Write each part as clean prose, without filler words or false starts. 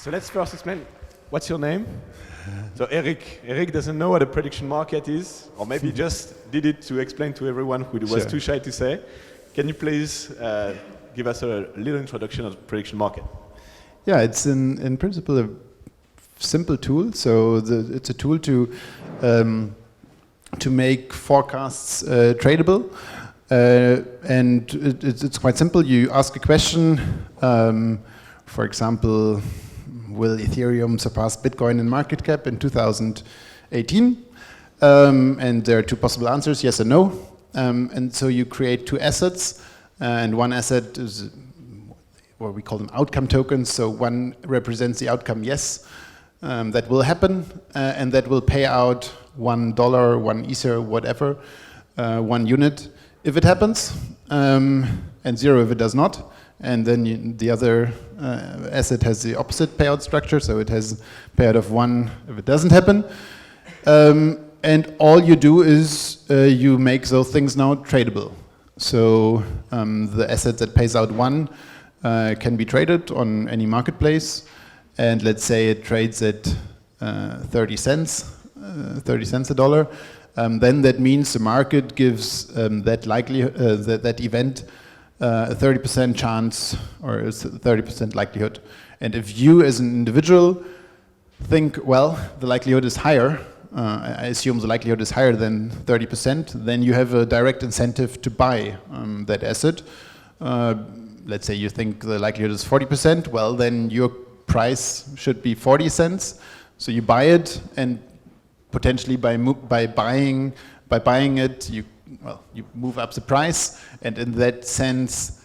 So let's first explain, what's your name? So Eric doesn't know what a prediction market is, or maybe just did it to explain to everyone who was too shy to say. Can you please give us a little introduction of the prediction market? Yeah, it's in principle a simple tool. So it's a tool to make forecasts tradable, and it's quite simple. You ask a question, for example, will Ethereum surpass Bitcoin in market cap in 2018? And there are two possible answers, yes and no. And so you create two assets, and one asset is what we call them outcome tokens. So one represents the outcome, yes, that will happen, and that will pay out $1, 1 Ether, whatever, 1 unit if it happens, and 0 if it does not. And then the other asset has the opposite payout structure, so it has payout of 1 if it doesn't happen. And all you do is you make those things now tradable. So the asset that pays out 1 can be traded on any marketplace, and let's say it trades at 30 cents a dollar. Then that means the market gives that event a 30% chance, or a 30% likelihood. And if you as an individual think, well, the likelihood is higher, I assume the likelihood is higher than 30%, then you have a direct incentive to buy that asset. Let's say you think the likelihood is 40%, well, then your price should be 40 cents. So you buy it, and potentially by buying it, you move up the price, and in that sense,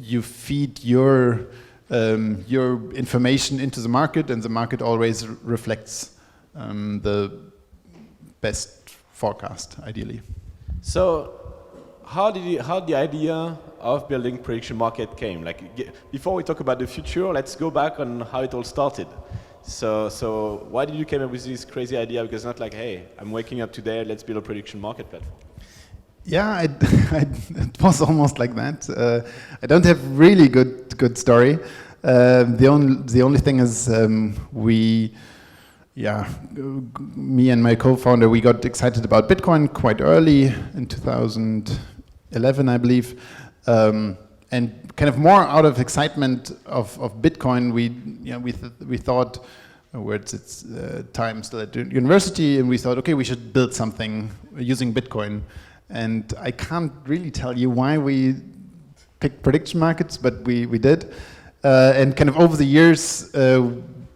you feed your information into the market, and the market always reflects the best forecast, ideally. So, how the idea of building prediction market came? Like, before we talk about the future, let's go back on how it all started. So why did you come up with this crazy idea? Because it's not like, hey, I'm waking up today, let's build a prediction market platform. Yeah, it was almost like that. I don't have really good story. The only thing is me and my co-founder, we got excited about Bitcoin quite early in 2011, I believe, and kind of more out of excitement of Bitcoin, we thought, it's time still at university, and we thought, okay, we should build something using Bitcoin. And I can't really tell you why we picked prediction markets, but we did. And kind of over the years,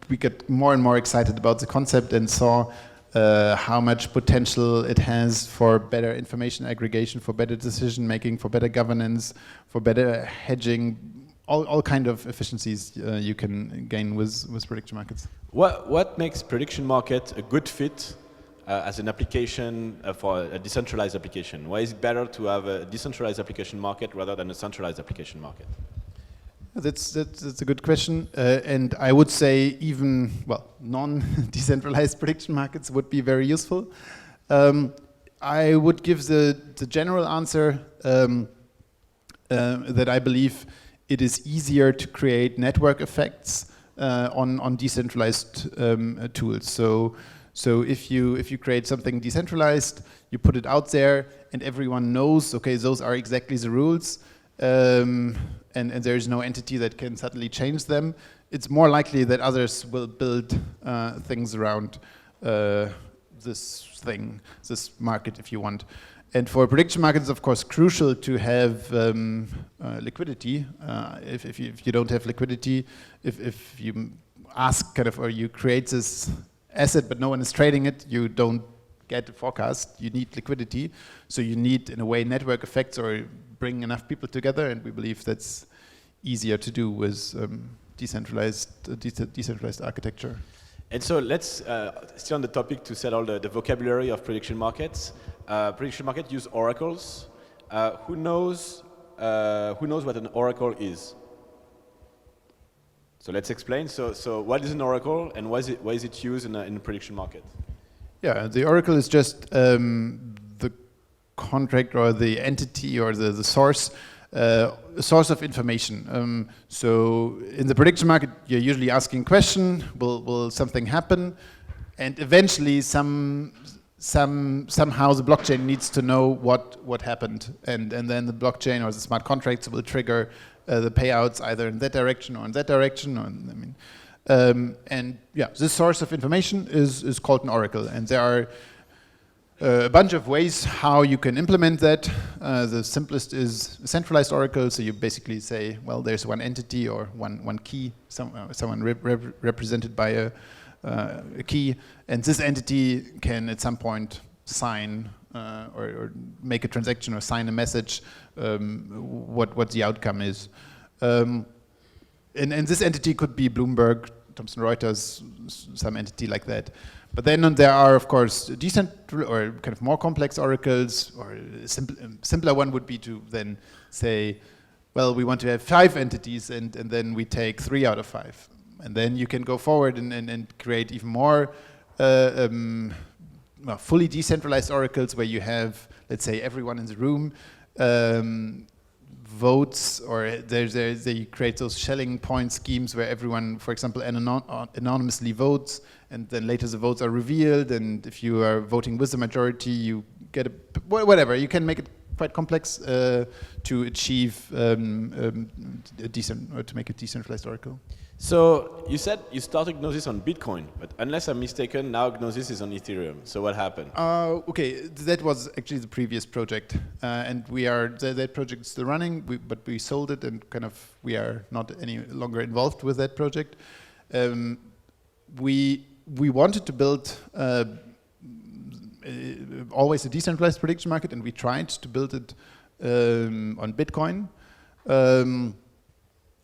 we got more and more excited about the concept and saw how much potential it has for better information aggregation, for better decision making, for better governance, for better hedging, all kind of efficiencies you can gain with prediction markets. What makes prediction market a good fit as an application for a decentralized application? Why is it better to have a decentralized application market rather than a centralized application market? That's a good question, and I would say even, non-decentralized prediction markets would be very useful. I would give the general answer that I believe it is easier to create network effects on decentralized tools. So if you create something decentralized, you put it out there, and everyone knows, okay, those are exactly the rules. And there is no entity that can suddenly change them, it's more likely that others will build things around this market, if you want. And for prediction markets, it's of course crucial to have liquidity. If you don't have liquidity, if you ask or you create this asset but no one is trading it, you don't get a forecast. You need liquidity, so you need, in a way, network effects or bring enough people together, and we believe that's easier to do with decentralized architecture. And so let's stay on the topic to settle the vocabulary of prediction markets. Prediction market use oracles. Who knows what an oracle is? So let's explain. So what is an oracle, and why is it used in a prediction market? Yeah, the oracle is just the contract or the entity or the source a source of information. So in the prediction market, you're usually asking a question: Will something happen? And eventually, somehow the blockchain needs to know what happened, and then the blockchain or the smart contracts will trigger the payouts either in that direction or in that direction. And yeah, this source of information is called an oracle, and there are a bunch of ways how you can implement that. The simplest is a centralized oracle, so you basically say, well, there's one entity or one key, someone represented by a key, and this entity can at some point sign or make a transaction or sign a message, what the outcome is. And this entity could be Bloomberg, Thomson Reuters, some entity like that. But then there are, of course, decentral or kind of more complex oracles, or a simpler one would be to then say, well, we want to have 5 entities, and then we take 3 out of 5. And then you can go forward and create even more fully decentralized oracles where you have, let's say, everyone in the room votes, or they create those shelling point schemes where everyone, for example, anonymously votes, and then later the votes are revealed, and if you are voting with the majority, you get whatever. You can make it quite complex to achieve to make a decentralized oracle. So you said you started Gnosis on Bitcoin, but unless I'm mistaken, now Gnosis is on Ethereum. So what happened? Okay, that was actually the previous project, and that project is still running, but we sold it, and kind of we are not any longer involved with that project. We wanted to build always a decentralized prediction market, and we tried to build it on Bitcoin.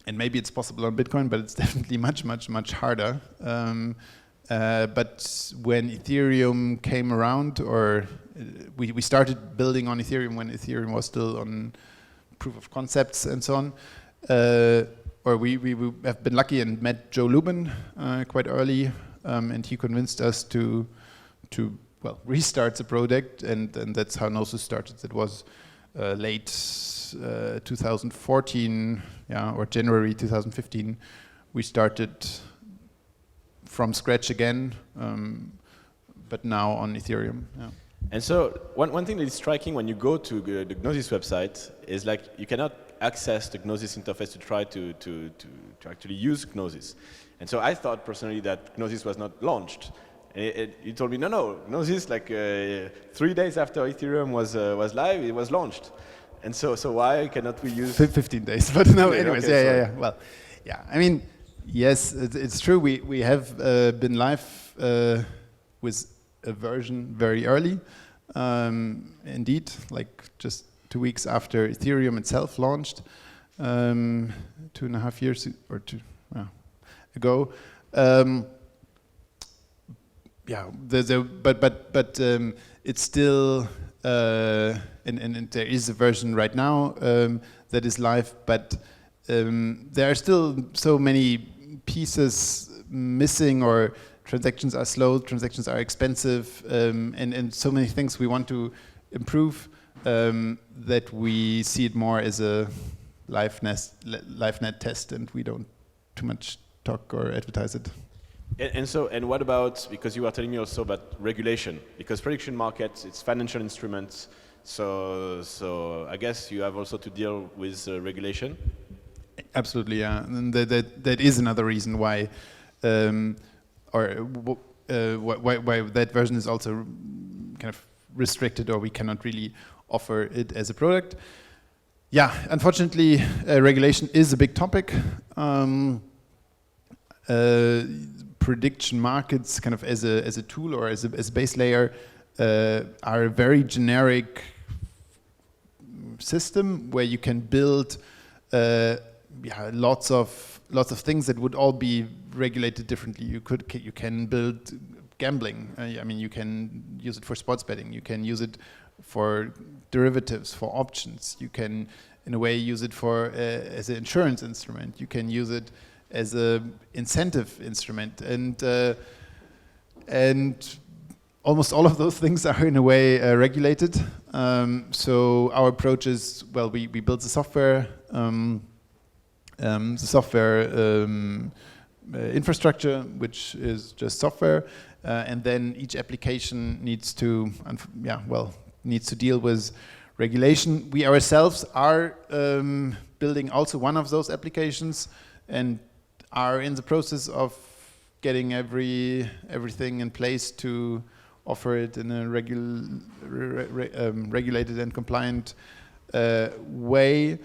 And maybe it's possible on Bitcoin, but it's definitely much, much, much harder. But when Ethereum came around, or we started building on Ethereum when Ethereum was still on proof of concepts and so on, or we have been lucky and met Joe Lubin quite early, and he convinced us to restart the project, and that's how Gnosis started. It was late 2014, or January 2015, we started from scratch again, but now on Ethereum. Yeah. And so one thing that is striking when you go to the Gnosis website is like you cannot access the Gnosis interface to try to actually use Gnosis. And so I thought personally that Gnosis was not launched. You told me no, Gnosis, like 3 days after Ethereum was live, it was launched. And so why cannot we use 15 days? But no, okay, anyways, okay, yeah. Well, yeah. I mean, yes, it's true. We have been live with a version very early, indeed, like just 2 weeks after Ethereum itself launched, 2.5 years or two ago. Yeah, but it's still. And there is a version right now that is live, but there are still so many pieces missing, or transactions are slow, transactions are expensive, and so many things we want to improve that we see it more as a LiveNet test, and we don't too much talk or advertise it. And what about, because you were telling me also about regulation, because prediction markets, it's financial instruments, so I guess you have also to deal with regulation? Absolutely, yeah. And that is another reason why, why that version is also kind of restricted, or we cannot really offer it as a product. Yeah, unfortunately, regulation is a big topic. Prediction markets, kind of as a tool or as a base layer, are a very generic system where you can build lots of things that would all be regulated differently. You can build gambling. I mean, you can use it for sports betting. You can use it for derivatives, for options. You can, in a way, use it for as an insurance instrument. You can use it as a incentive instrument, and almost all of those things are in a way regulated. So our approach is, well, we build the software, infrastructure, which is just software, and then each application needs to, needs to deal with regulation. We ourselves are building also one of those applications, and are in the process of getting everything in place to offer it in a regulated and compliant way.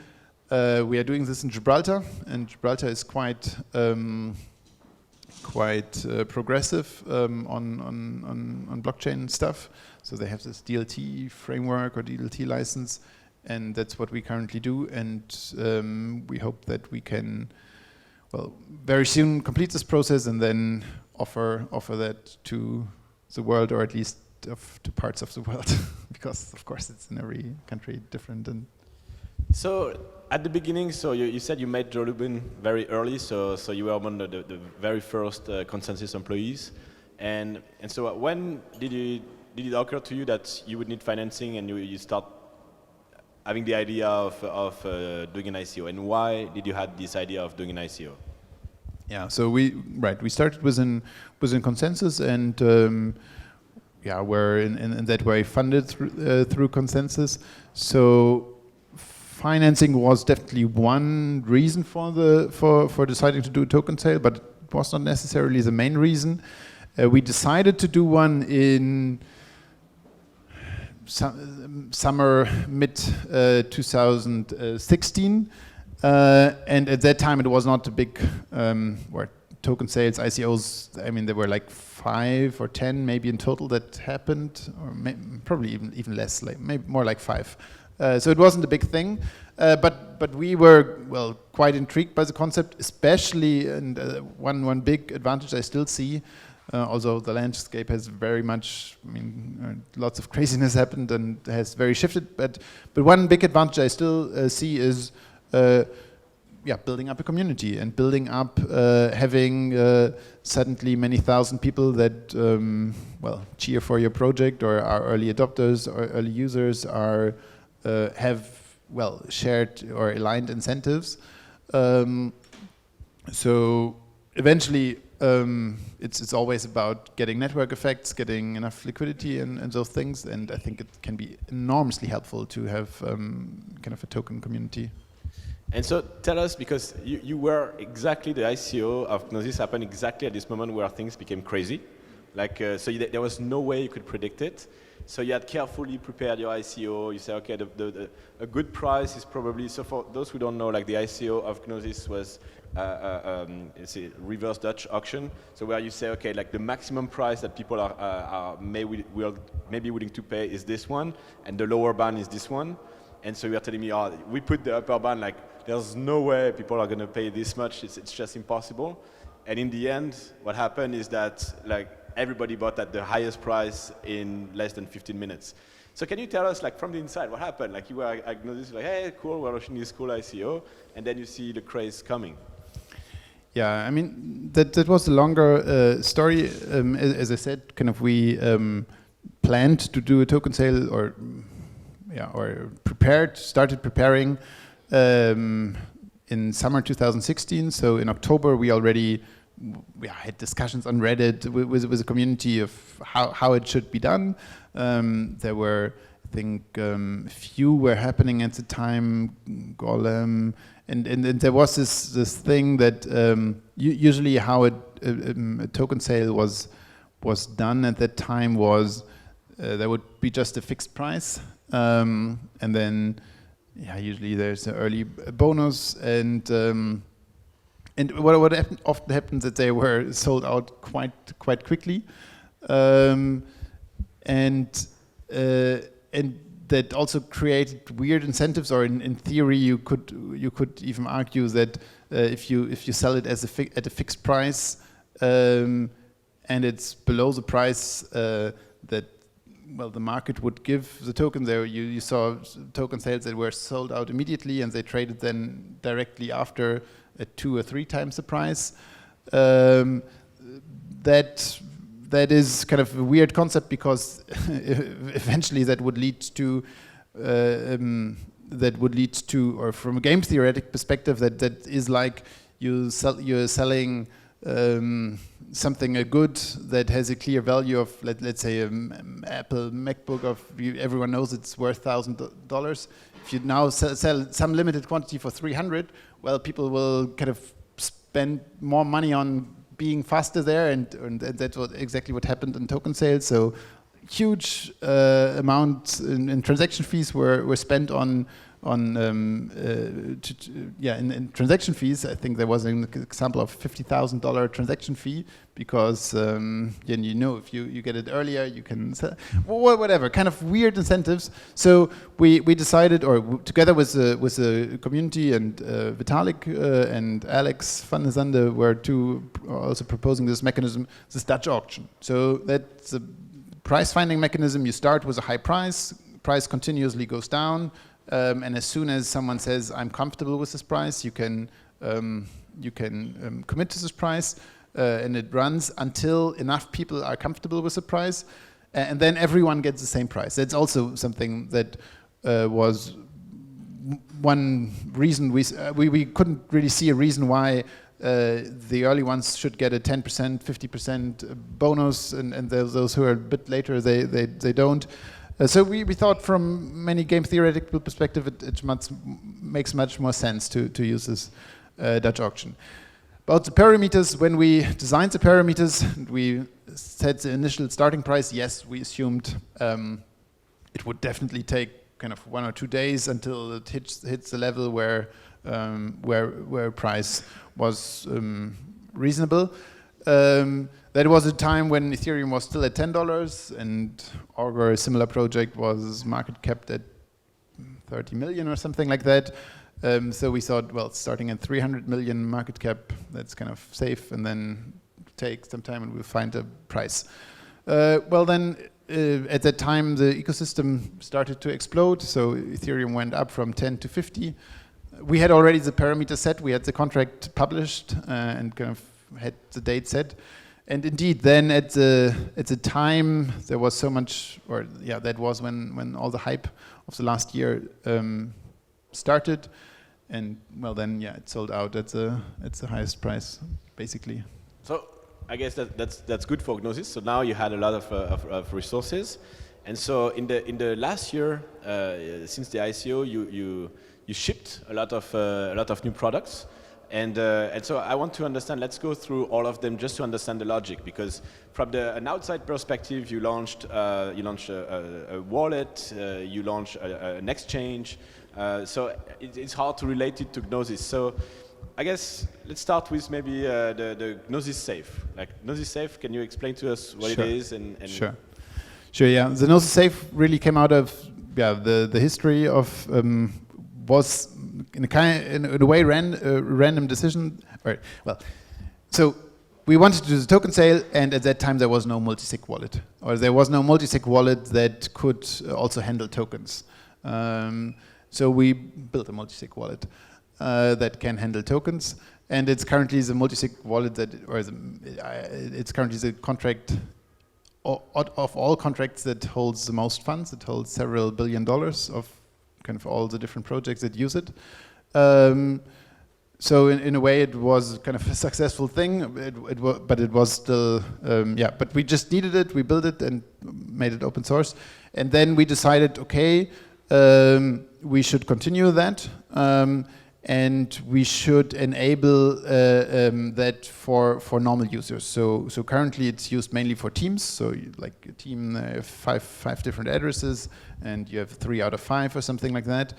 We are doing this in Gibraltar, and Gibraltar is quite progressive on blockchain stuff. So they have this DLT framework or DLT license, and that's what we currently do. And we hope that we can, well, very soon complete this process and then offer that to the world, or at least to parts of the world, because of course it's in every country different. And so at the beginning, so you said you met Joe Lubin very early, so you were one of the very first consensus employees, and so when did it occur to you that you would need financing and you start having the idea of doing an ICO, and why did you have this idea of doing an ICO? Yeah, so we started within consensus, and we're in that way funded through consensus. So financing was definitely one reason for deciding to do a token sale, but it was not necessarily the main reason. We decided to do one in summer mid 2016. And at that time, it was not a big token sales, ICOs. I mean, there were like 5 or 10 maybe in total that happened, or probably even less, like maybe more like 5. So it wasn't a big thing, but we were, well, quite intrigued by the concept, especially, and one big advantage I still see, although the landscape has very much, I mean, lots of craziness happened and has very shifted, but one big advantage I still see is building up a community and building up, having suddenly many thousand people that cheer for your project, or are early adopters or early users, are have shared or aligned incentives. So eventually, it's always about getting network effects, getting enough liquidity and those things, and I think it can be enormously helpful to have kind of a token community. And so tell us, because you were exactly, the ICO of Gnosis happened exactly at this moment where things became crazy. Like, there was no way you could predict it. So you had carefully prepared your ICO. You say, okay, a good price is probably, so for those who don't know, like the ICO of Gnosis was it's a reverse Dutch auction. So where you say, okay, like the maximum price that people are maybe willing to pay is this one, and the lower band is this one. And so you are telling me, we put the upper band, like there's no way people are going to pay this much. It's just impossible. And in the end, what happened is that like everybody bought at the highest price in less than 15 minutes. So can you tell us, like from the inside, what happened? Like you were at Gnosis, like, hey, cool, we're launching this cool ICO, and then you see the craze coming. Yeah, I mean that was a longer story. As I said, kind of we planned to do a token sale, or started preparing in summer 2016. So in October, we already had discussions on Reddit with the community of how it should be done. There were, I think, few were happening at the time, Golem, and there was this thing that usually how a token sale was done at that time was there would be just a fixed price, and then usually there's an early bonus, and what often happens that they were sold out quite quickly, and that also created weird incentives. Or in theory, you could even argue that if you sell it at a fixed price, and it's below the price that the market would give the token, there you saw token sales that were sold out immediately, and they traded then directly after at 2 or 3 times the price. That that is kind of a weird concept because eventually that would lead to or from a game theoretic perspective, that is like you're selling something, a good that has a clear value of let's say Apple MacBook of everyone knows it's worth $1,000. If you now sell some limited quantity for 300, well, people will kind of spend more money on being faster there, and that's exactly what happened in token sales. So huge amounts in transaction fees were spent in transaction fees. I think there was an example of $50,000 transaction fee because if you get it earlier, you can sell, whatever kind of weird incentives. So we decided, or together with the community, and Vitalik and Alex van der Zande were also proposing this mechanism, this Dutch auction. So that's a price finding mechanism. You start with a high price continuously goes down. And as soon as someone says, "I'm comfortable with this price," you can commit to this price, and it runs until enough people are comfortable with the price, and then everyone gets the same price. That's also something that was one reason we couldn't really see a reason why the early ones should get a 10%, 50% bonus, and those who are a bit later they don't. So we thought from many game theoretical perspective it makes much more sense to use this Dutch auction. About the parameters, when we designed the parameters, we set the initial starting price. Yes, we assumed it would definitely take kind of 1 or 2 days until it hits the level where price was reasonable. That was a time when Ethereum was still at $10, and Augur, a similar project, was market capped at 30 million or something like that. So we thought, well, starting at 300 million market cap, that's kind of safe, and then take some time and we'll find a price. Well, then at that time the ecosystem started to explode, so Ethereum went up from 10 to 50. We had already the parameter set, we had the contract published and kind of had the date set. And indeed, then at the time there was so much, that was when all the hype of the last year started, and well, then it sold out at the highest price, basically. So I guess that's good for Gnosis. So now you had a lot of resources, and so in the last year, since the ICO, you shipped a lot of new products. And so I want to understand, let's go through all of them just to understand the logic, because from an outside perspective, you launched a wallet, you launched an exchange, so it's hard to relate it to Gnosis. So I guess let's start with maybe the Gnosis Safe. Like Gnosis Safe, can you explain to us what it is? And Sure, yeah. The Gnosis Safe really came out of the history of was in a way random decision. Right. Well, so we wanted to do the token sale, and at that time there was no multisig wallet, or there was no multisig wallet that could also handle tokens. So we built a multisig wallet that can handle tokens, and it's currently the multisig wallet it's currently the contract of all contracts that holds the most funds. It holds several $1 billion of kind of all the different projects that use it. So in a way it was kind of a successful thing, but it was still, but we just needed it, we built it and made it open source. And then we decided, okay, we should continue that, and we should enable that for normal users. So currently it's used mainly for teams. So like a team, five different addresses, and you have 3 out of 5 or something like that.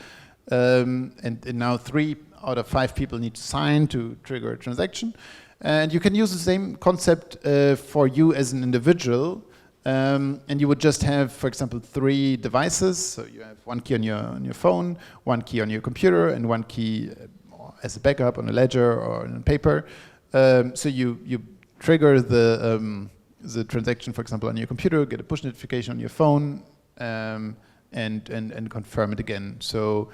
And now 3 out of 5 people need to sign to trigger a transaction. And you can use the same concept for you as an individual. And you would just have, for example, 3 devices. So you have 1 key on your phone, 1 key on your computer, and 1 key as a backup on a ledger or on paper. So you trigger the transaction, for example, on your computer, get a push notification on your phone, and confirm it again. So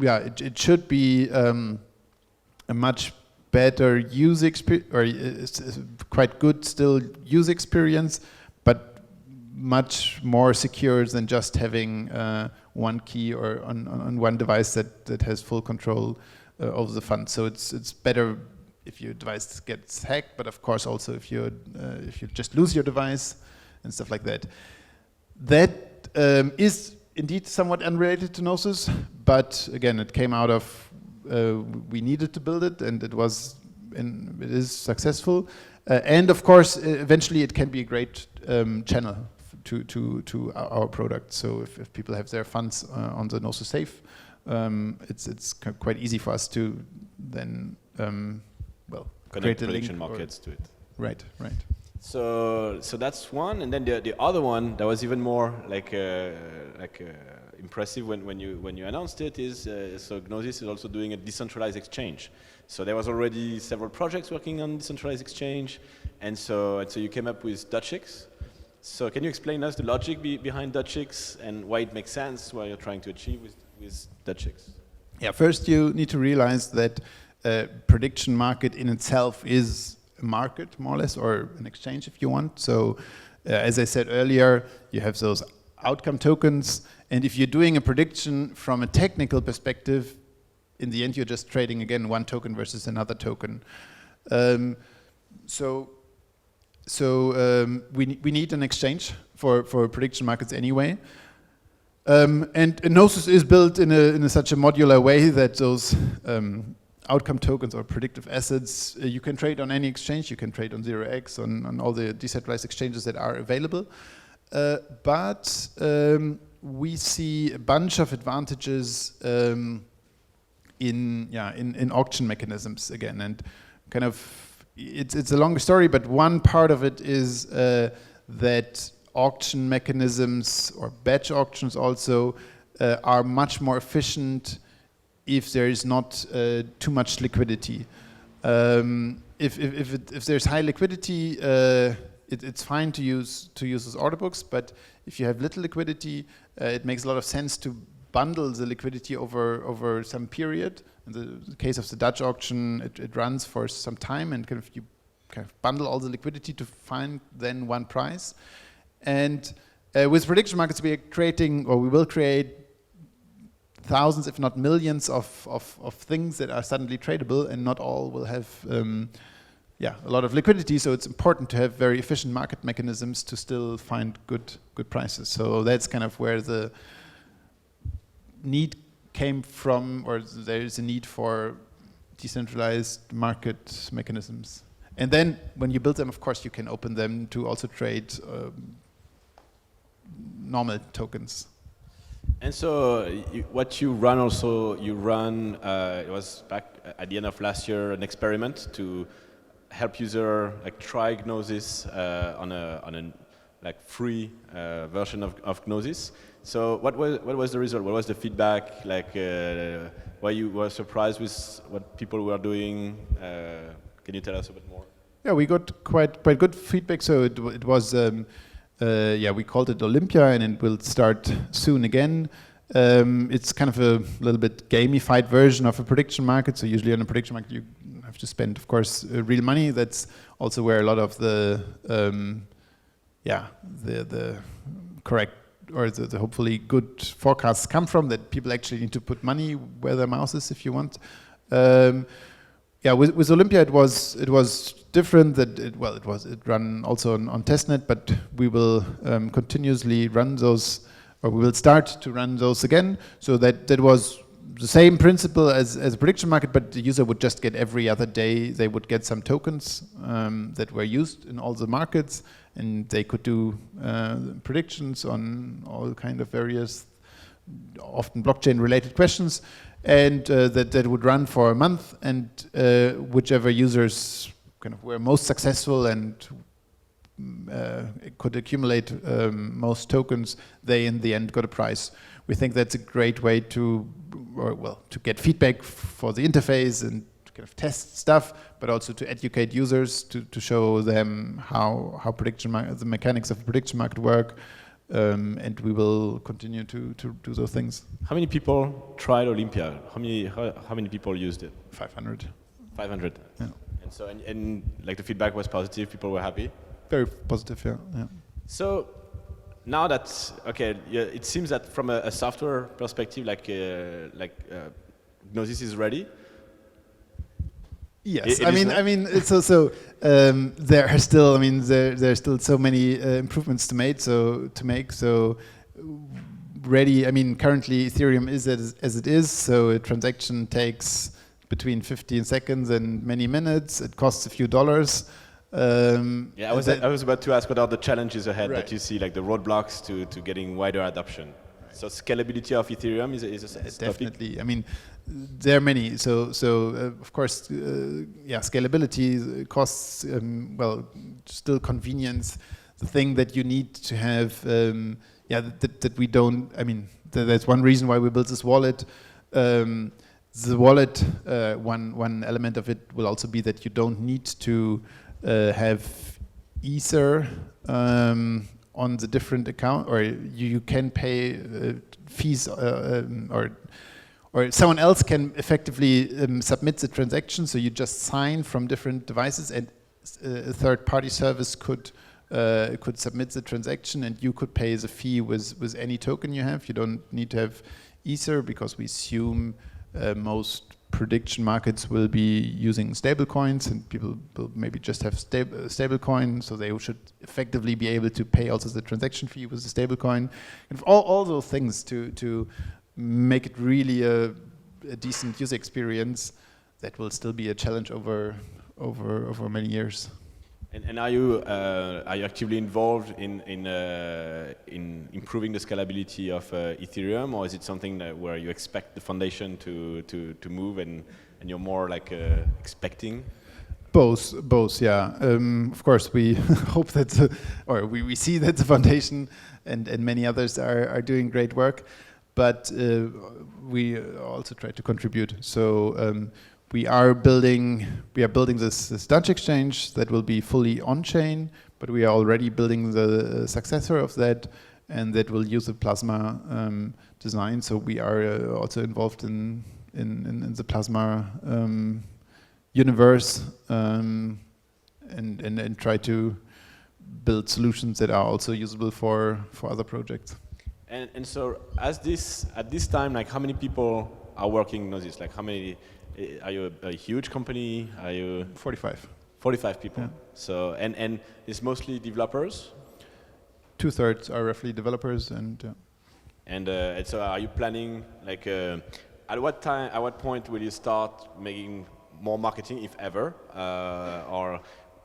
yeah, it should be a much better user experience, or it's quite good still user experience, but much more secure than just having one key or on one device that has full control over the fund. So it's better if your device gets hacked, but of course also if you just lose your device and stuff like that. That is indeed somewhat unrelated to Gnosis, but again, it came out of we needed to build it, and it is successful. And of course, eventually, it can be a great channel to our product. So if people have their funds on the Gnosis Safe, it's quite easy for us to then connect prediction markets to it. Right. So that's one, and then the other one that was even more impressive when you announced it is so Gnosis is also doing a decentralized exchange. So there was already several projects working on decentralized exchange, and so you came up with Dutch X. So can you explain us the logic behind Dutch X and why it makes sense, what you're trying to achieve with Dutch X? Yeah, first you need to realize that prediction market in itself is a market, more or less, or an exchange if you want. So as I said earlier, you have those outcome tokens, and if you're doing a prediction from a technical perspective, in the end you're just trading again one token versus another token. So we need an exchange for prediction markets anyway. And Gnosis is built in such a modular way that those outcome tokens or predictive assets you can trade on any exchange. You can trade on 0x, on all the decentralized exchanges that are available. But we see a bunch of advantages in auction mechanisms again, and kind of it's a long story, but one part of it is that auction mechanisms or batch auctions also are much more efficient if there is not too much liquidity. If there's high liquidity, it's fine to use those order books, but if you have little liquidity, it makes a lot of sense to bundle the liquidity over some period. In the case of the Dutch auction, it runs for some time, and you bundle all the liquidity to find then one price. And with prediction markets, we will create thousands, if not millions, of things that are suddenly tradable, and not all will have a lot of liquidity. So it's important to have very efficient market mechanisms to still find good prices. So that's kind of where the need came from, or there is a need for decentralized market mechanisms. And then when you build them, of course, you can open them to also trade normal tokens. And so what you run also, it was back at the end of last year, an experiment to help user try Gnosis on a free version of Gnosis. So what was the result? What was the feedback? Why you were surprised with what people were doing? Can you tell us a bit more? Yeah, we got quite good feedback. So it was we called it Olympia, and it will start soon again. It's kind of a little bit gamified version of a prediction market. So usually on a prediction market you have to spend, of course, real money. That's also where a lot of the correct or the hopefully good forecasts come from, that people actually need to put money where their mouth is, if you want. With Olympia it was different. That it ran also on testnet, but we will continuously run those, or we will start to run those again. So that was the same principle as a prediction market, but the user would just get every other day, they would get some tokens that were used in all the markets, and they could do predictions on all kind of various, often blockchain related questions, and that would run for a month, and whichever users kind of were most successful and could accumulate most tokens, they in the end got a prize. We think that's a great way to get feedback for the interface and to kind of test stuff, but also to educate users to show them how the mechanics of the prediction market work, and we will continue to do those things. How many people tried Olympia? How many people used it? 500. 500. Yeah. And so, and like the feedback was positive, people were happy. Very positive, yeah. So now that, okay, yeah, it seems that from a software perspective, Gnosis is ready. Yes, I mean, it's also there are still, there are still so many improvements to make. So ready. I mean, currently Ethereum is as it is. So a transaction takes between 15 seconds and many minutes. It costs a few dollars. Yeah, I was about to ask what are the challenges ahead that you see, like the roadblocks to getting wider adoption. Right. So scalability of Ethereum is a definitely. topic. I mean, there are many. So of course, scalability costs. Well, still convenience. The thing that you need to have. That we don't. I mean, that's one reason why we built this wallet. The wallet, one element of it will also be that you don't need to have Ether on the different account, or you can pay fees, or someone else can effectively submit the transaction. So you just sign from different devices, and a third-party service could submit the transaction, and you could pay the fee with any token you have. You don't need to have Ether because we assume most prediction markets will be using stable coins, and people will maybe just have stable coin, so they should effectively be able to pay also the transaction fee with the stable coin. And all those things to make it really a decent user experience, that will still be a challenge over many years. And are you actively involved in improving the scalability of Ethereum, or is it something where you expect the foundation to move and you're more like expecting? Both, yeah. Of course, we hope that, or we see that the foundation and many others are doing great work, but we also try to contribute. So. We are building this Dutch exchange that will be fully on-chain, but we are already building the successor of that, and that will use the Plasma design. So we are also involved in the Plasma universe, and try to build solutions that are also usable for other projects. And so at this time, like how many people are working Gnosis? Like how many? Are you a huge company? Are you 45? 45 people. Yeah. So and it's mostly developers. 2/3 are roughly developers, and. And so, are you planning like at what point will you start making more marketing, if ever, or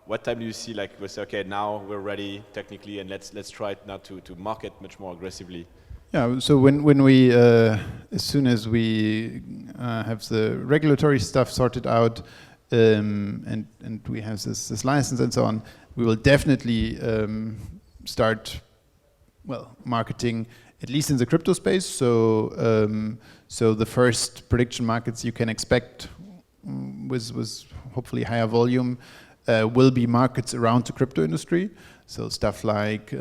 what time do you see like we say, okay, now we're ready technically, and let's try it now to market much more aggressively? Yeah, so when we, as soon as we have the regulatory stuff sorted out, and we have this license and so on, we will definitely start, marketing, at least in the crypto space. So the first prediction markets you can expect with hopefully higher volume will be markets around the crypto industry. So stuff like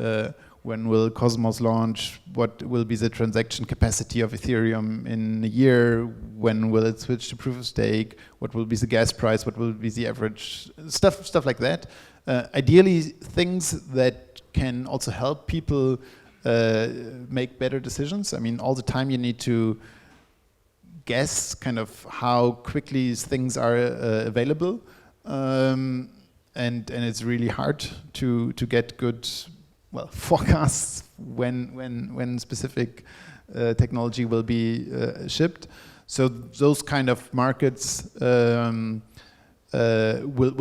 when will Cosmos launch? What will be the transaction capacity of Ethereum in a year? When will it switch to proof of stake? What will be the gas price? What will be the average? Stuff like that. Ideally, things that can also help people make better decisions. I mean, all the time you need to guess kind of how quickly things are available, and it's really hard to get good forecasts when specific technology will be shipped. So those kind of markets will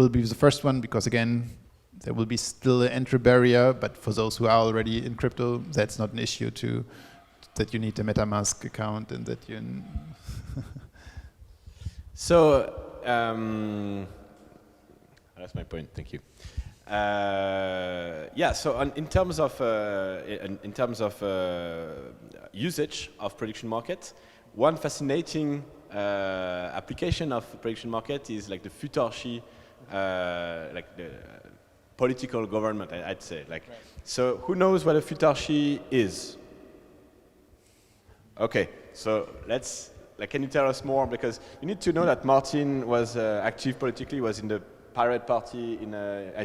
be the first one, because again, there will be still an entry barrier, but for those who are already in crypto, that's not an issue that you need a MetaMask account and that you. So that's my point. Thank you. So in terms of usage of prediction market, one fascinating application of prediction market is like the futurshi, like the political government, I'd say. Like, right. So who knows what a futurshi is? Okay, so let's like, can you tell us more? Because you need to know that Martin was active politically, was in the Pirate Party,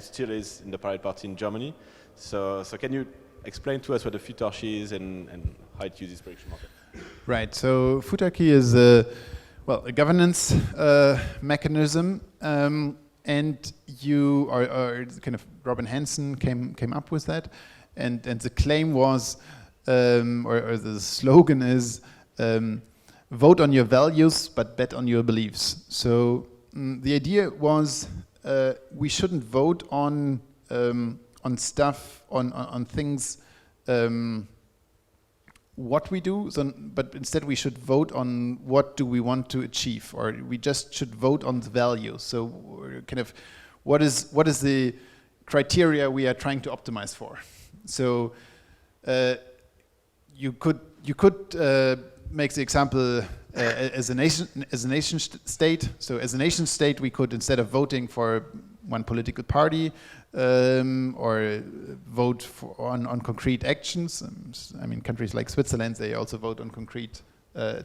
still is in the Pirate Party in Germany. So can you explain to us what the futarchy is and how it uses prediction market? Right. So futarchy is a governance mechanism, and you are kind of Robin Hanson came up with that, and the claim was, or the slogan is, vote on your values but bet on your beliefs. So the idea was we shouldn't vote on stuff, on things, what we do, but instead we should vote on what do we want to achieve, or we just should vote on the value. So kind of what is the criteria we are trying to optimize for. So you could make the example as a nation state. So as a nation state, we could, instead of voting for one political party or vote on concrete actions. I mean, countries like Switzerland, they also vote on concrete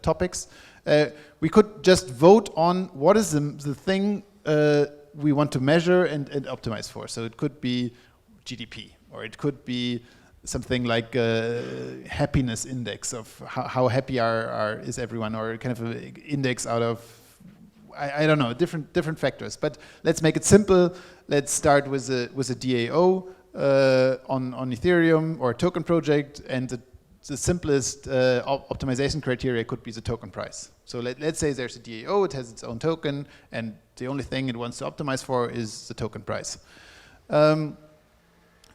topics. We could just vote on what is the thing we want to measure and optimize for. So it could be GDP, or it could be something like a happiness index of how happy is everyone, or kind of an index out of, I don't know, different factors. But let's make it simple. Let's start with a DAO on Ethereum or a token project, and the simplest optimization criteria could be the token price. So let's say there's a DAO, it has its own token, and the only thing it wants to optimize for is the token price.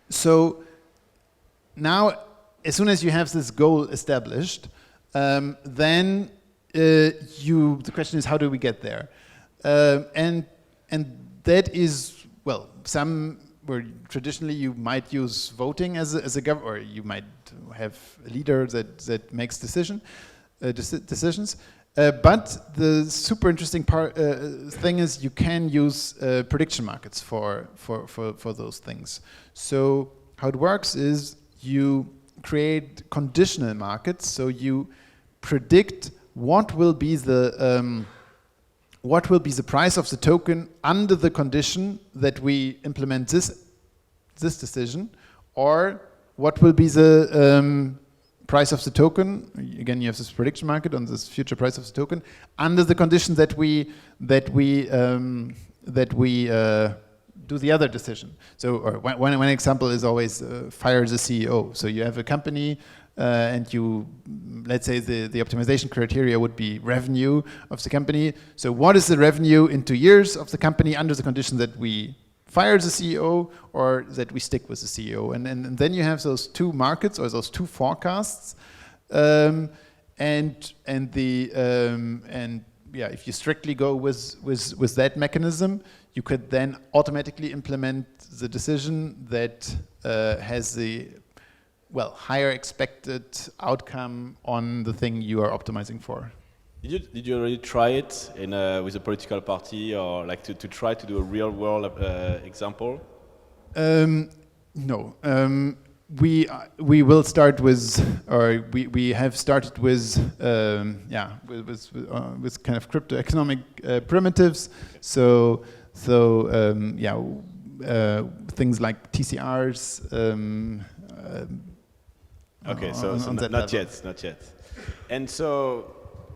So now, as soon as you have this goal established, then the question is, how do we get there? And that is, well, where traditionally you might use voting as a government, or you might have a leader that makes decisions. But the super interesting thing is you can use prediction markets for those things. So how it works is you create conditional markets. So you predict what will be the price of the token under the condition that we implement this decision, or what will be the price of the token. Again, you have this prediction market on this future price of the token under the condition that we do the other decision. So, or one example is always fire the CEO. So you have a company. And let's say the optimization criteria would be revenue of the company. So what is the revenue in 2 years of the company under the condition that we fire the CEO or that we stick with the CEO? And then you have those two markets, or those two forecasts. If you strictly go with that mechanism, you could then automatically implement the decision that has the higher expected outcome on the thing you are optimizing for. Did you already try it with a political party, or like to try to do a real world example? No. We will start with, or we have started with kind of crypto economic primitives. So things like TCRs. Okay, so not yet. And so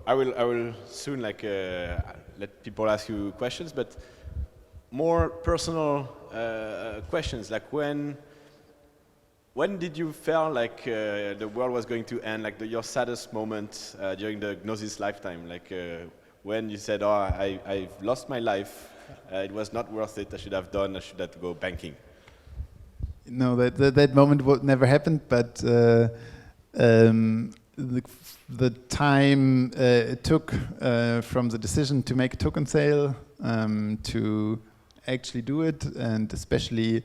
I will soon let people ask you questions, but more personal questions, like when did you feel like the world was going to end, like your saddest moment during the Gnosis lifetime, like when you said, oh, I've lost my life, it was not worth it, I should have go banking? No, that moment never happened, but the time it took from the decision to make a token sale to actually do it, and especially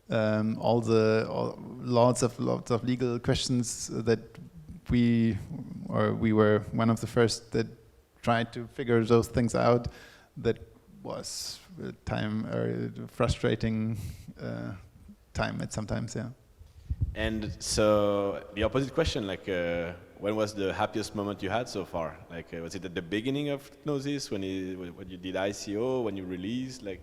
lots of legal questions that we were one of the first that tried to figure those things out. That was frustrating time at sometimes, yeah. And so the opposite question, like, when was the happiest moment you had so far? Like, was it at the beginning of Gnosis when you did ICO, when you released, like?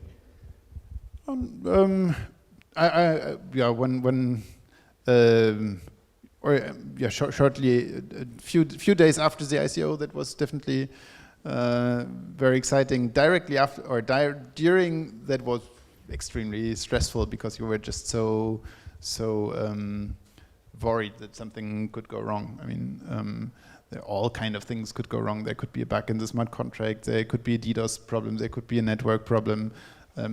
Yeah, shortly, a few days after the ICO, that was definitely very exciting. Directly after or during, that was extremely stressful because you were just so worried that something could go wrong. I mean, all kind of things could go wrong. There could be a bug in the smart contract. There could be a DDoS problem. There could be a network problem.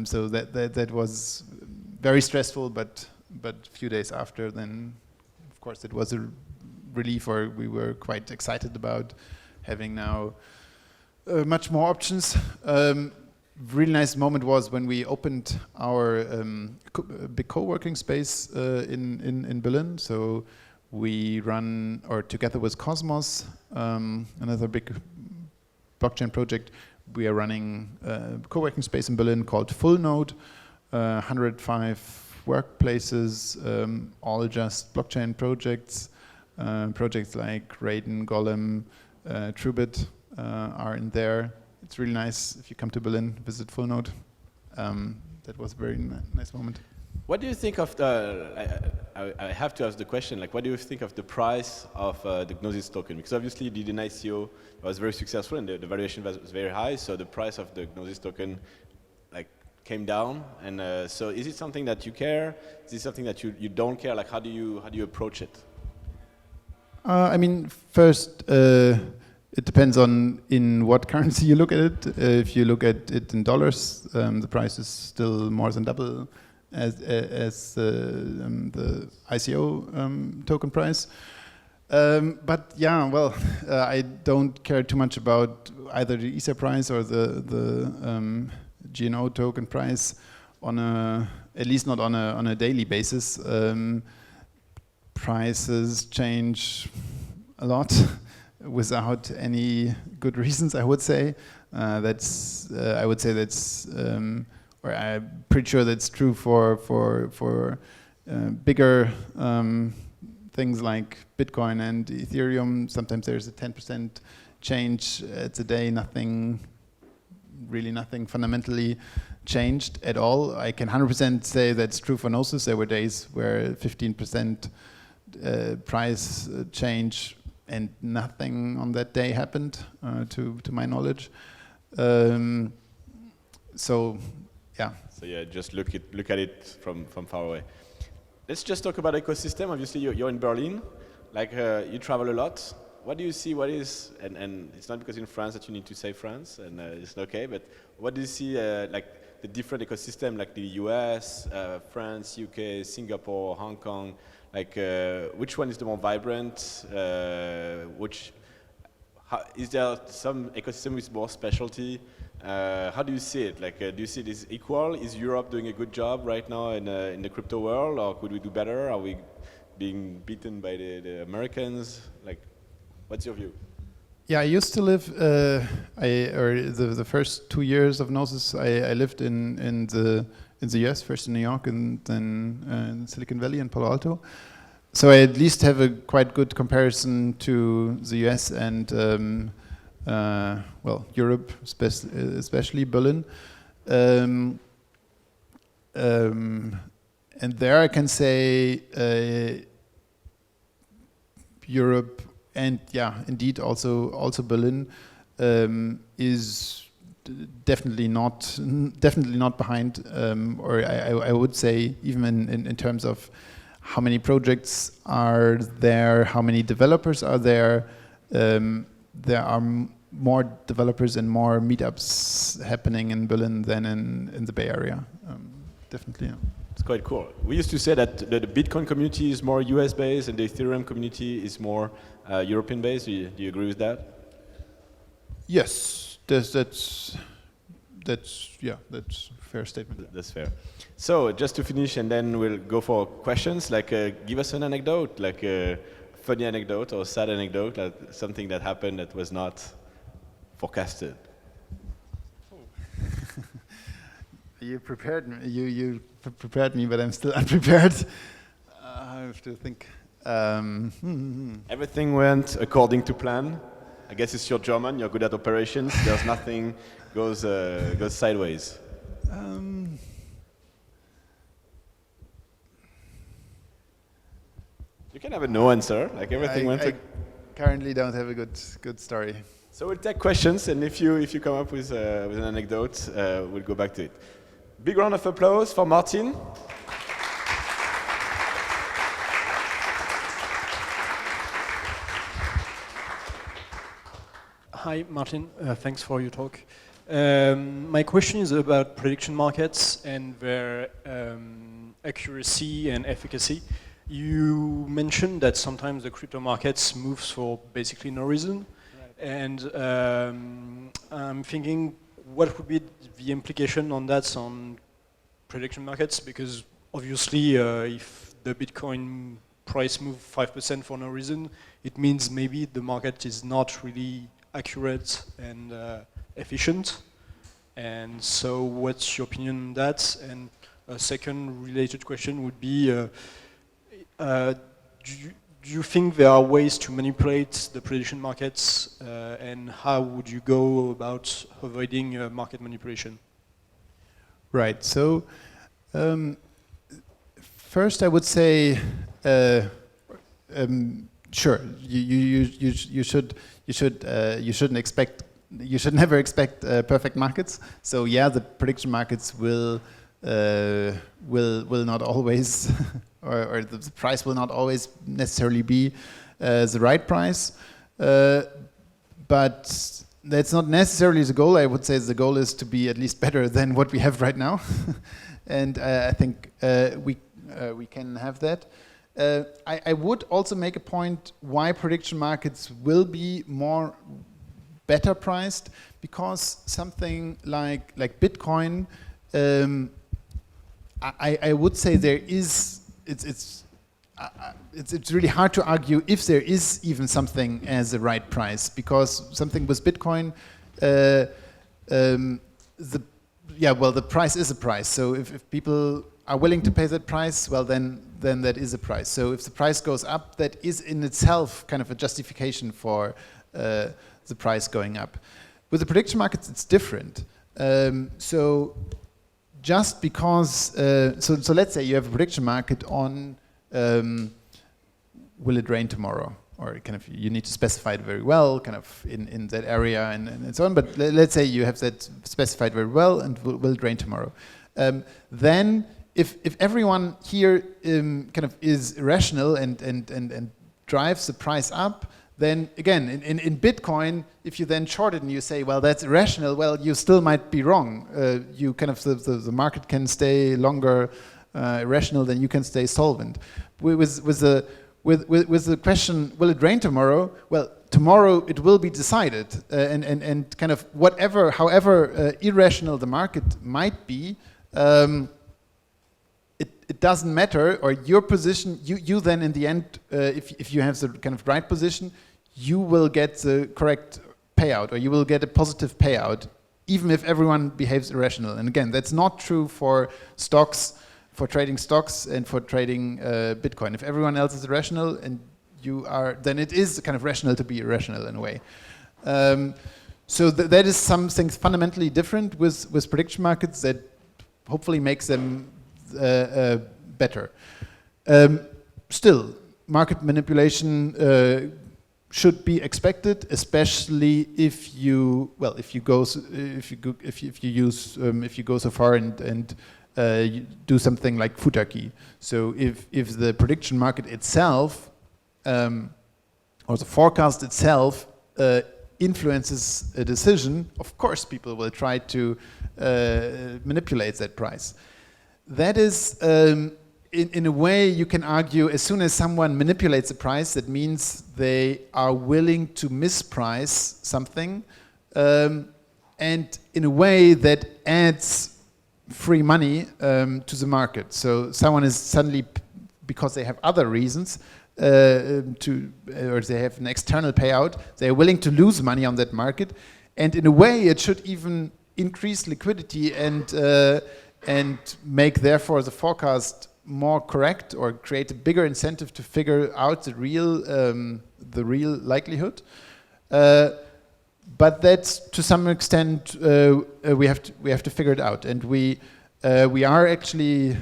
So that was very stressful. But a few days after, then of course it was a relief, or we were quite excited about having now much more options. Really nice moment was when we opened our big co-working space in Berlin. So we run, or together with Cosmos, another big blockchain project, we are running a co-working space in Berlin called Full Node, 105 workplaces, all just blockchain projects. Projects like Raiden, Golem, Truebit are in there. It's really nice if you come to Berlin, visit Full Node. That was a very nice moment. What do you think of the, I have to ask the question, like, what do you think of the price of the Gnosis token? Because obviously you did an ICO, it was very successful and the valuation was very high, so the price of the Gnosis token like came down. And so is it something that you care? Is it something that you don't care? Like, how do you approach it? I mean, first, it depends on in what currency you look at it. If you look at it in dollars, the price is still more than double as the ICO token price. But yeah, well, I don't care too much about either the Ether price or the GNO token price at least not on a daily basis. Prices change a lot without any good reasons, I would say. I would say that's, or I'm pretty sure that's true for bigger things like Bitcoin and Ethereum. Sometimes there's a 10% change. It's a day, really nothing fundamentally changed at all. I can 100% say that's true for Gnosis. There were days where 15% price change and nothing on that day happened, to my knowledge. So yeah. So yeah, just look at it from far away. Let's just talk about ecosystem. Obviously, you're in Berlin. Like, you travel a lot. What do you see? What is, and it's not because in France that you need to say France, and it's okay. But what do you see like the different ecosystem, like the US, France, UK, Singapore, Hong Kong? Like, which one is the more vibrant? Is there some ecosystem with more specialty? How do you see it? Like, do you see it as equal? Is Europe doing a good job right now in the crypto world, or could we do better? Are we being beaten by the Americans? Like, what's your view? Yeah, I used to live. The first 2 years of Gnosis, I lived in the US, first in New York and then in Silicon Valley and Palo Alto. So I at least have a quite good comparison to the US and well, Europe, especially Berlin. And there I can say Europe and yeah, indeed also Berlin is definitely not behind, or I would say even in terms of how many projects are there, how many developers are there. There are more developers and more meetups happening in Berlin than in the Bay Area. Definitely. Yeah. It's quite cool. We used to say that the Bitcoin community is more US based and the Ethereum community is more European based. Do you agree with that? Yes, that's a fair statement. That's fair. So just to finish, and then we'll go for questions. Like, give us an anecdote, like a funny anecdote or sad anecdote, like something that happened that was not forecasted. You prepared me. You prepared me, but I'm still unprepared. have to think. Everything went according to plan. I guess it's your German. You're good at operations. There's nothing goes sideways. You can have a no answer. Like everything went. I currently don't have a good story. So we'll take questions, and if you come up with an anecdote, we'll go back to it. Big round of applause for Martin. Hi, Martin. Thanks for your talk. My question is about prediction markets and their accuracy and efficacy. You mentioned that sometimes the crypto markets move for basically no reason. Right. And I'm thinking, what would be the implication on that on prediction markets? Because obviously, if the Bitcoin price moves 5% for no reason, it means maybe the market is not really accurate and efficient. And so what's your opinion on that? And a second related question would be, do you think there are ways to manipulate the prediction markets, and how would you go about avoiding market manipulation? Right. So first, I would say, sure, you should never expect perfect markets. So yeah, the prediction markets will not always, or the price will not always necessarily be the right price. But that's not necessarily the goal. I would say the goal is to be at least better than what we have right now, and I think we can have that. I would also make a point why prediction markets will be better priced, because something like Bitcoin, I would say it's really hard to argue if there is even something as a right price, because something with Bitcoin, the price is a price. So if people are willing to pay that price, well then that is a price. So if the price goes up, that is in itself kind of a justification for the price going up. With the prediction markets, it's different. So just because, so let's say you have a prediction market on will it rain tomorrow, or kind of you need to specify it very well, kind of in that area and so on. But let's say you have that specified very well, and will it rain tomorrow? Then if everyone here kind of is rational and drives the price up, then again, in Bitcoin, if you then short it and you say, well, that's irrational, well, you still might be wrong. You kind of the market can stay longer irrational than you can stay solvent. With the question, will it rain tomorrow? Well, tomorrow it will be decided, and kind of however irrational the market might be, it doesn't matter, or your position, you then in the end, if you have the kind of right position, you will get the correct payout, or you will get a positive payout, even if everyone behaves irrational. And again, that's not true for stocks, for trading stocks and for trading Bitcoin. If everyone else is irrational and you are, then it is kind of rational to be irrational in a way. So that is something fundamentally different with prediction markets that hopefully makes them better. Still, market manipulation should be expected, especially if you go so far and you do something like futaki. So if the prediction market itself or the forecast itself influences a decision, of course people will try to manipulate that price. That is, in a way, you can argue as soon as someone manipulates the price, that means they are willing to misprice something, and in a way that adds free money to the market. So someone is suddenly, because they have other reasons, or they have an external payout, they are willing to lose money on that market, and in a way, it should even increase liquidity and make therefore the forecast more correct or create a bigger incentive to figure out the real likelihood. But that's to some extent we have to figure it out, and we are actually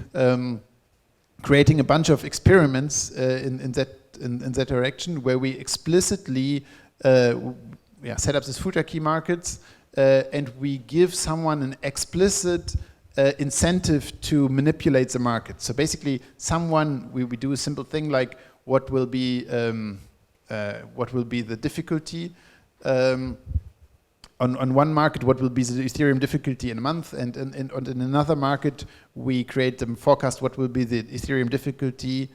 creating a bunch of experiments in that direction, where we explicitly set up these future key markets, and we give someone an explicit incentive to manipulate the market. So basically, we do a simple thing like what will be the difficulty on one market, what will be the Ethereum difficulty in a month, and in another market we create them forecast what will be the Ethereum difficulty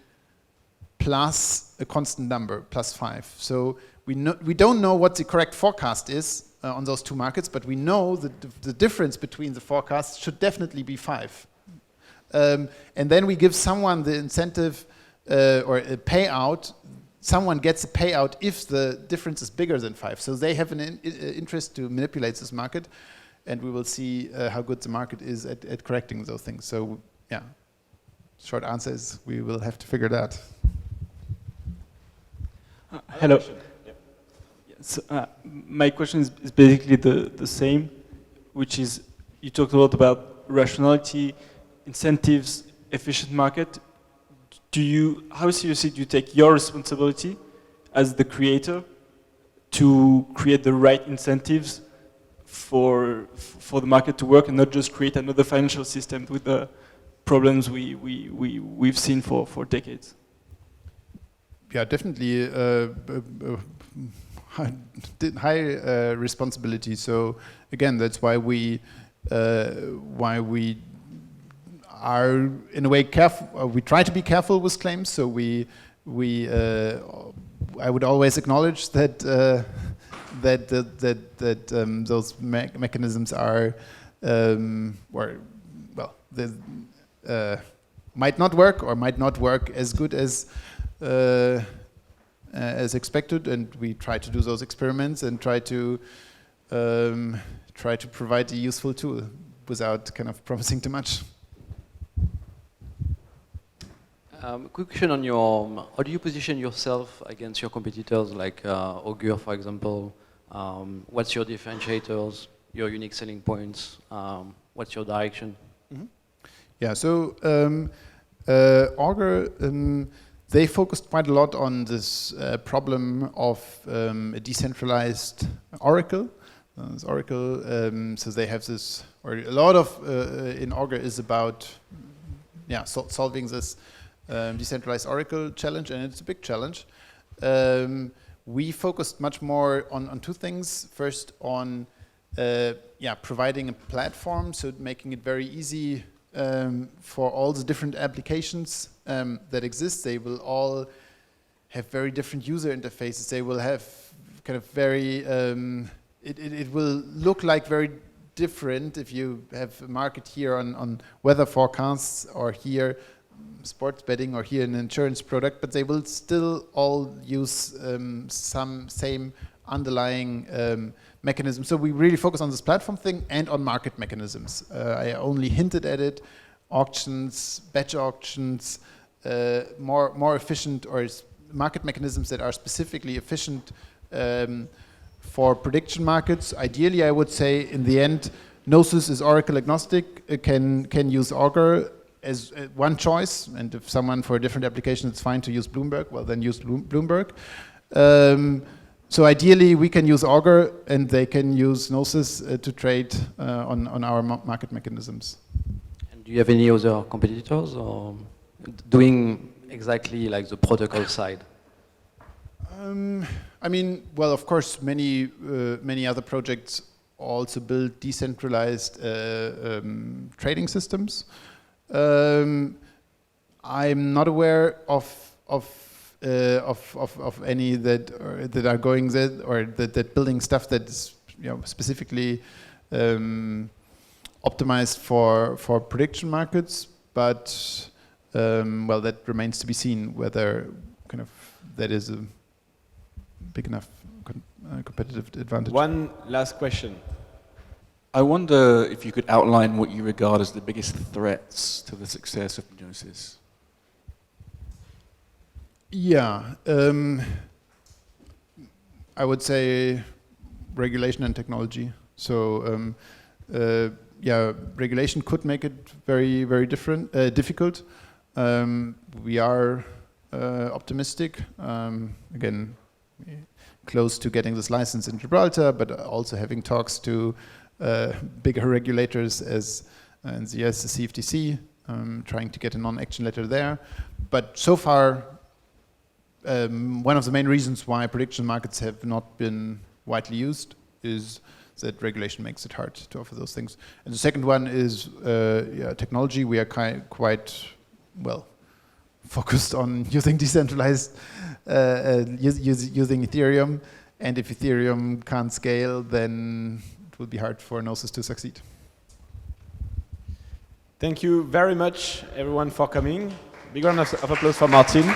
plus a constant number, plus 5. So we don't know what the correct forecast is on those two markets, but we know that the difference between the forecasts should definitely be 5. And then we give someone the incentive or a payout. Someone gets a payout if the difference is bigger than 5. So they have an interest to manipulate this market, and we will see how good the market is at correcting those things. So yeah, short answer is we will have to figure it out. Hello. So, my question is basically the same, which is you talked a lot about rationality, incentives, efficient market. How seriously do you take your responsibility as the creator to create the right incentives for the market to work, and not just create another financial system with the problems we've seen for decades? Yeah, definitely high responsibility. So again, that's why we are in a way careful. We try to be careful with claims. So I would always acknowledge that those mechanisms are might not work or might not work as good as expected, and we try to do those experiments and try to provide a useful tool without kind of promising too much. Quick question on how do you position yourself against your competitors, like Augur, for example? What's your differentiators, your unique selling points? What's your direction? Mm-hmm. Yeah, so Augur, they focused quite a lot on this problem of a decentralized oracle. So they have this, or a lot of in Augur is about solving this decentralized oracle challenge, and it's a big challenge. We focused much more on two things. First, on providing a platform, so making it very easy for all the different applications that exist. They will all have very different user interfaces. They will have kind of very, it will look like very different if you have a market here on weather forecasts, or here sports betting, or here an insurance product, but they will still all use some same underlying mechanism. So we really focus on this platform thing and on market mechanisms. I only hinted at it: auctions, batch auctions, more efficient, or market mechanisms that are specifically efficient for prediction markets. Ideally, I would say in the end, Gnosis is Oracle agnostic, can use Augur as one choice, and if someone for a different application it's fine to use Bloomberg, well then use Bloomberg. So ideally we can use Augur and they can use Gnosis to trade on our market mechanisms. And do you have any other competitors or doing exactly like the protocol side? I mean, well, of course, many other projects also build decentralized trading systems. I'm not aware of any that are going there, or that building stuff that is specifically optimized for prediction markets. But well, that remains to be seen whether kind of that is a big enough competitive advantage. One last question. I wonder if you could outline what you regard as the biggest threats to the success of Gnosis. Yeah, I would say regulation and technology. So yeah, regulation could make it very, very difficult. We are optimistic. Again, close to getting this license in Gibraltar, but also having talks to bigger regulators as in the US, the CFTC, trying to get a non-action letter there. But so far, one of the main reasons why prediction markets have not been widely used is that regulation makes it hard to offer those things. And the second one is yeah, technology. We are quite well focused on using decentralized, using Ethereum. And if Ethereum can't scale, then it will be hard for Gnosis to succeed. Thank you very much, everyone, for coming. Big round of applause for Martin.